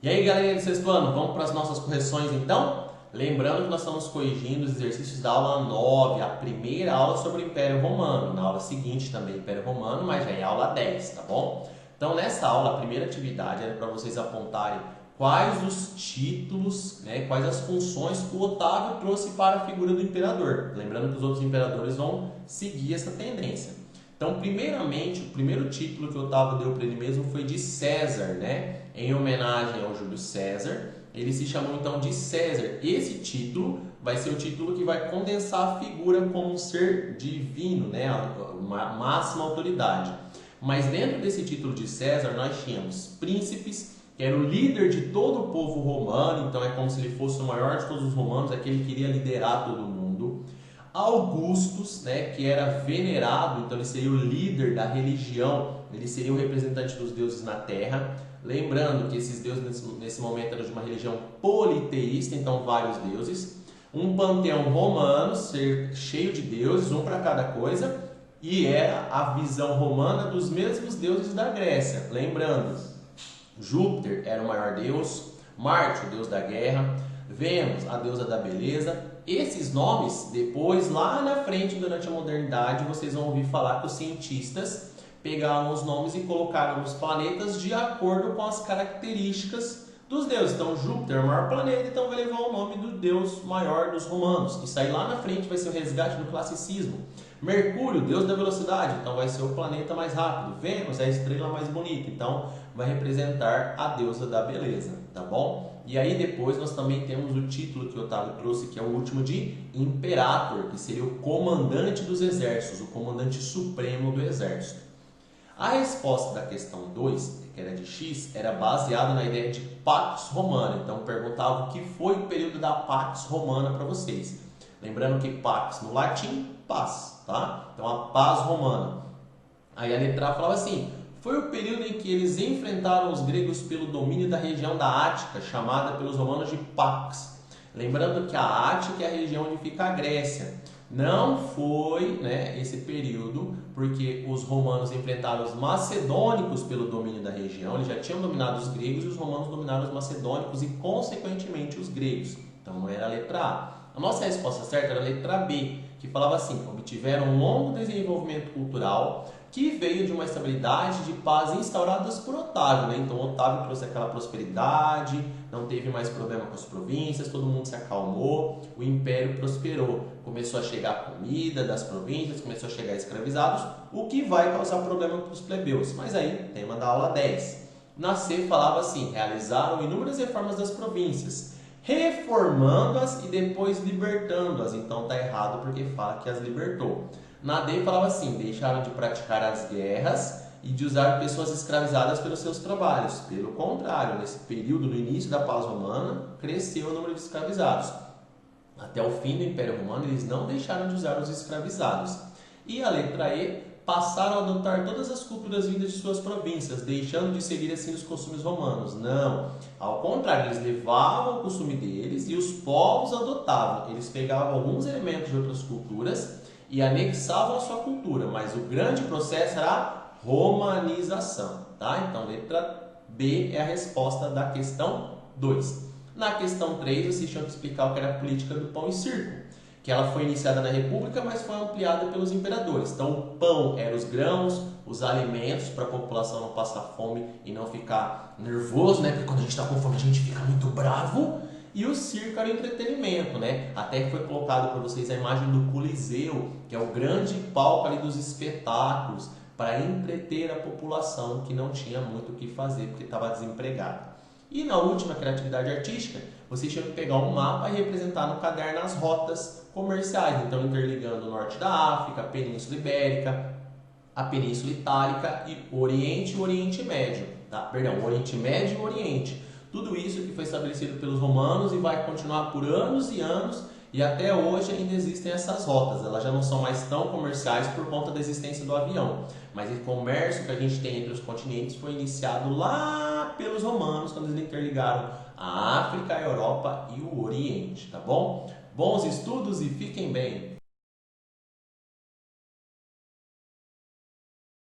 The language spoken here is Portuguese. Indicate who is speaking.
Speaker 1: E aí, galerinha do sexto ano, vamos para as nossas correções então? Lembrando que nós estamos corrigindo os exercícios da aula 9, a primeira aula sobre o Império Romano. Na aula seguinte também Império Romano, mas já é aula 10, tá bom? Então, nessa aula, a primeira atividade era para vocês apontarem quais os títulos, quais as funções que o Otávio trouxe para a figura do imperador. Lembrando que os outros imperadores vão seguir essa tendência. Então, primeiramente, o primeiro título que o Otávio deu para ele mesmo foi de César, em homenagem ao Júlio César. Ele se chamou então de César. Esse título vai ser o título que vai condensar a figura como um ser divino, uma máxima autoridade. Mas dentro desse título de César, nós tínhamos príncipes, que era o líder de todo o povo romano, então é como se ele fosse o maior de todos os romanos, aquele que queria liderar todo mundo. Augustus, que era venerado, então ele seria o líder da religião, ele seria o representante dos deuses na terra. Lembrando que esses deuses nesse momento eram de uma religião politeísta, então vários deuses. Um panteão romano, cheio de deuses, um para cada coisa, e era a visão romana dos mesmos deuses da Grécia. Lembrando, Júpiter era o maior deus, Marte, o deus da guerra, Vênus, a deusa da beleza. Esses nomes, depois, lá na frente, durante a modernidade, vocês vão ouvir falar que os cientistas pegaram os nomes e colocaram os planetas de acordo com as características dos deuses. Então, Júpiter é o maior planeta, então vai levar o nome do deus maior dos romanos. Isso aí lá na frente vai ser o resgate do classicismo. Mercúrio, deus da velocidade, então vai ser o planeta mais rápido. Vênus é a estrela mais bonita, então vai representar a deusa da beleza, tá bom? E aí depois nós também temos o título que o Otávio trouxe, que é o último de Imperator, que seria o comandante dos exércitos, o comandante supremo do exército. A resposta da questão 2, que era de X, era baseada na ideia de Pax Romana. Então perguntava o que foi o período da Pax Romana para vocês. Lembrando que Pax no latim, paz, tá? Então a paz romana. Aí a letra A falava assim: foi o período em que eles enfrentaram os gregos pelo domínio da região da Ática, chamada pelos romanos de Pax. Lembrando que a Ática é a região onde fica a Grécia. Não foi esse período, porque os romanos enfrentaram os macedônicos pelo domínio da região. Eles já tinham dominado os gregos e os romanos dominaram os macedônicos e, consequentemente, os gregos. Então não era a letra A. A nossa resposta certa era a letra B, que falava assim: obtiveram um longo desenvolvimento cultural que veio de uma estabilidade de paz instauradas por Otávio. Então Otávio trouxe aquela prosperidade, não teve mais problema com as províncias, todo mundo se acalmou, o império prosperou. Começou a chegar comida das províncias, começou a chegar escravizados, o que vai causar problema para os plebeus. Mas aí, tema da aula 10. Na C falava assim: realizaram inúmeras reformas das províncias, reformando-as e depois libertando-as. Então está errado porque fala que as libertou. Na D falava assim: deixaram de praticar as guerras e de usar pessoas escravizadas pelos seus trabalhos. Pelo contrário, nesse período, no início da paz romana, cresceu o número de escravizados. Até o fim do Império Romano, eles não deixaram de usar os escravizados. E a letra E, passaram a adotar todas as culturas vindas de suas províncias, deixando de seguir assim os costumes romanos. Não, ao contrário, eles levavam o costume deles e os povos adotavam. Eles pegavam alguns elementos de outras culturas e anexavam a sua cultura, mas o grande processo era a romanização, tá? Então, letra B é a resposta da questão 2. Na questão 3, vocês tinham que explicar o que era a política do pão e circo, que ela foi iniciada na República, mas foi ampliada pelos imperadores. Então, o pão era os grãos, os alimentos para a população não passar fome e não ficar nervoso, porque quando a gente está com fome a gente fica muito bravo. E o circo era o entretenimento, Até que foi colocado para vocês a imagem do Coliseu, que é o grande palco ali dos espetáculos, para entreter a população que não tinha muito o que fazer, porque estava desempregada. E na última, criatividade artística, vocês tinham que pegar um mapa e representar no caderno as rotas comerciais, então interligando o norte da África, a Península Ibérica, a Península Itálica e o Oriente e o Oriente Médio. O Oriente Médio e o Oriente. Tudo isso que foi estabelecido pelos romanos e vai continuar por anos e anos, e até hoje ainda existem essas rotas. Elas já não são mais tão comerciais por conta da existência do avião, mas o comércio que a gente tem entre os continentes foi iniciado lá pelos romanos, quando eles interligaram a África, a Europa e o Oriente, tá bom? Bons estudos e fiquem bem!